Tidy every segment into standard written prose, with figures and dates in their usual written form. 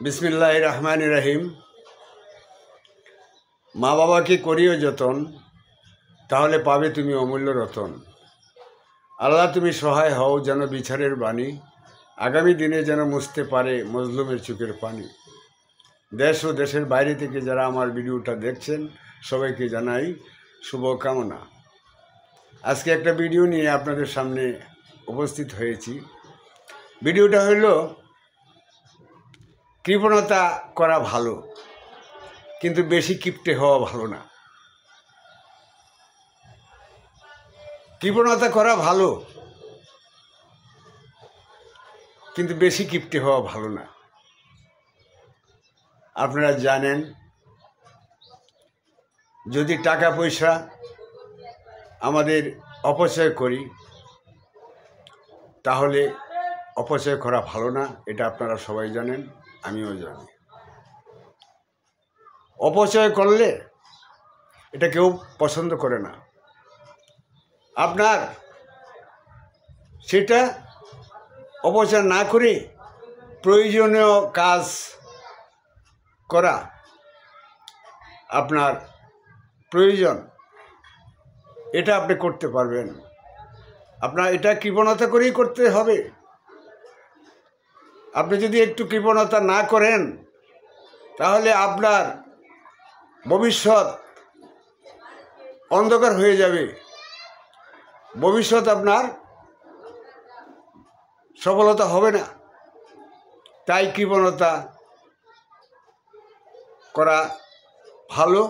বিসমিল্লাহির রহমানির রহিম। মা বাবাকে করিও যতন, তাহলে পাবে তুমি অমূল্য রতন। আল্লাহ তুমি সহায় হও যেন বিচারের বাণী আগামী দিনে যেন মুছতে পারে মজলুমের চোখের পানি। দেশ ও দেশের বাইরে থেকে যারা আমার ভিডিওটা দেখছেন সবাইকে জানাই শুভকামনা। আজকে একটা ভিডিও নিয়ে আপনাদের সামনে উপস্থিত হয়েছি। ভিডিওটা হইল কৃপণতা করা ভালো, কিন্তু বেশি কিপটে হওয়া ভালো না। কৃপণতা করা ভালো, কিন্তু বেশি কিপটে হওয়া ভালো না। আপনারা জানেন, যদি টাকা পয়সা আমাদের অপচয় করি তাহলে অপচয় করা ভালো না। এটা আপনারা সবাই জানেন, আমিও জানি। অপচয় করলে এটা কেউ পছন্দ করে না। আপনার সেটা অপচয় না করে প্রয়োজনীয় কাজ করা আপনার প্রয়োজন, এটা আপনি করতে পারবেন। আপনার এটা কৃপণতা করেই করতে হবে। আপনি যদি একটু কৃপণতা না করেন তাহলে আপনার ভবিষ্যৎ অন্ধকার হয়ে যাবে। ভবিষ্যৎ আপনার সফলতা হবে না। তাই কৃপণতা করা ভালো।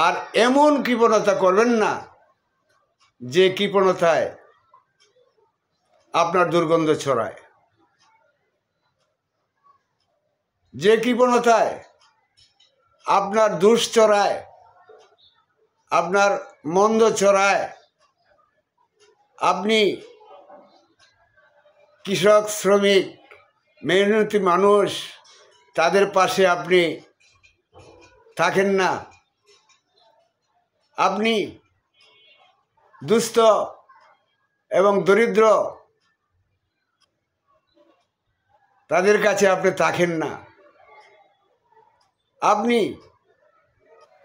আর এমন কৃপণতা করবেন না যে কৃপণতায় আপনার দুর্গন্ধ ছড়ায়, যে কৃপণতায় আপনার দোষ ছড়ায়, আপনার মন্দ ছড়ায়। আপনি কৃষক, শ্রমিক, মেহনতি মানুষ, তাদের পাশে আপনি থাকেন না। আপনি দুস্থ এবং দরিদ্র তাদের কাছে আপনি থাকেন না। আপনি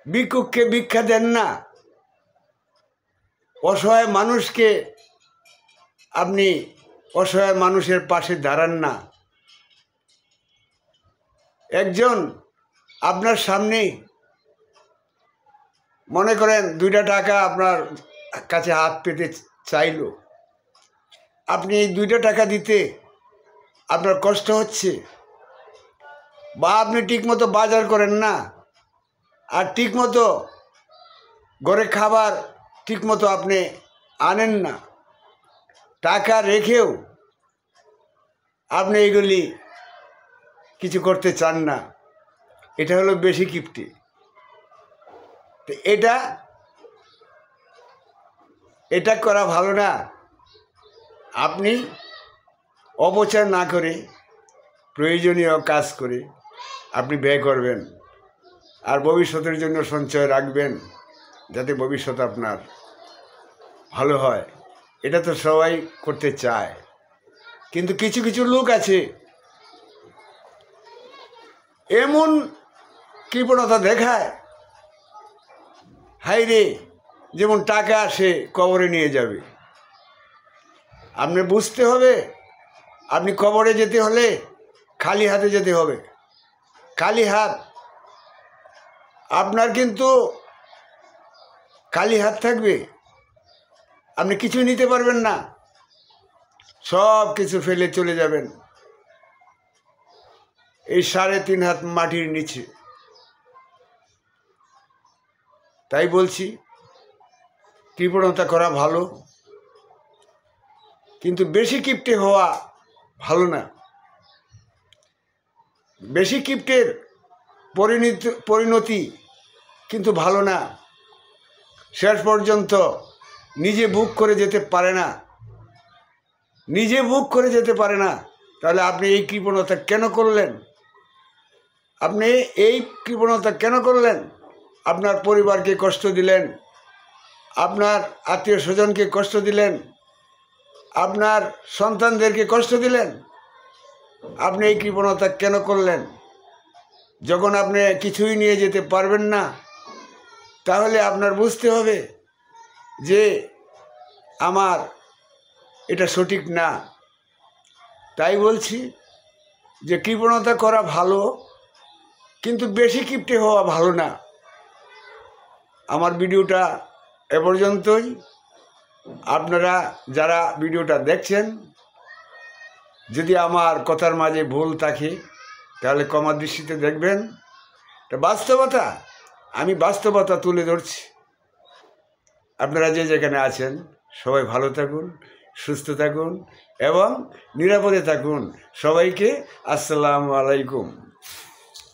ভিক্ষুককে ভিক্ষা দেন না। অসহায় মানুষকে আপনি অসহায় মানুষের পাশে দাঁড়ান না। একজন আপনার সামনে মনে করেন 2টা টাকা আপনার কাছে হাত পেতে চাইল, আপনি এই 2টা টাকা দিতে আপনার কষ্ট হচ্ছে, বা আপনি ঠিকমতো বাজার করেন না, আর ঠিকমতো ঘরে খাবার ঠিকমতো আপনি আনেন না, টাকা রেখেও আপনি এগুলি কিছু করতে চান না। এটা হলো বেশি কিপটে। তো এটা করা ভালো না। আপনি অপচয় না করে প্রয়োজনীয় কাজ করে আপনি ব্যয় করবেন, আর ভবিষ্যতের জন্য সঞ্চয় রাখবেন যাতে ভবিষ্যৎ আপনার ভালো হয়। এটা তো সবাই করতে চায়, কিন্তু কিছু কিছু লোক আছে এমন কৃপণতা দেখায়, হাই রে, যেমন টাকা সে কবরে নিয়ে যাবে। আপনি বুঝতে হবে, আপনি কবরে যেতে হলে খালি হাতে যেতে হবে। খালি হাত আপনার কিন্তু খালি হাত থাকবে, আপনি কিছু নিতে পারবেন না, সব কিছু ফেলে চলে যাবেন এই 3.5 হাত মাটির নিচে। তাই বলছি, কৃপণতা করা ভালো, কিন্তু বেশি কিপটে হওয়া ভালো না। বেশি কিপটের পরিণতি কিন্তু ভালো না। শেষ পর্যন্ত নিজে বুক করে যেতে পারে না, নিজে বুক করে যেতে পারে না। তাহলে আপনি এই কৃপণতা কেন করলেন? আপনি এই কৃপণতা কেন করলেন? আপনার পরিবারকে কষ্ট দিলেন, আপনার আত্মীয় স্বজনকে কষ্ট দিলেন, আপনার সন্তানদেরকে কষ্ট দিলেন। আপনি এই কৃপণতা কেন করলেন? যখন আপনি কিছুই নিয়ে যেতে পারবেন না, তাহলে আপনার বুঝতে হবে যে আমার এটা সঠিক না। তাই বলছি যে কৃপণতা করা ভালো, কিন্তু বেশি কিপটে হওয়া ভালো না। আমার ভিডিওটা এ পর্যন্তই। আপনারা যারা ভিডিওটা দেখছেন, যদি আমার কথার মাঝে ভুল থাকে তাহলে ক্ষমার দৃষ্টিতে দেখবেন। এটা বাস্তবতা, আমি বাস্তবতা তুলে ধরছি। আপনারা যে যেখানে আছেন সবাই ভালো থাকুন, সুস্থ থাকুন এবং নিরাপদে থাকুন। সবাইকে আসসালামু আলাইকুম।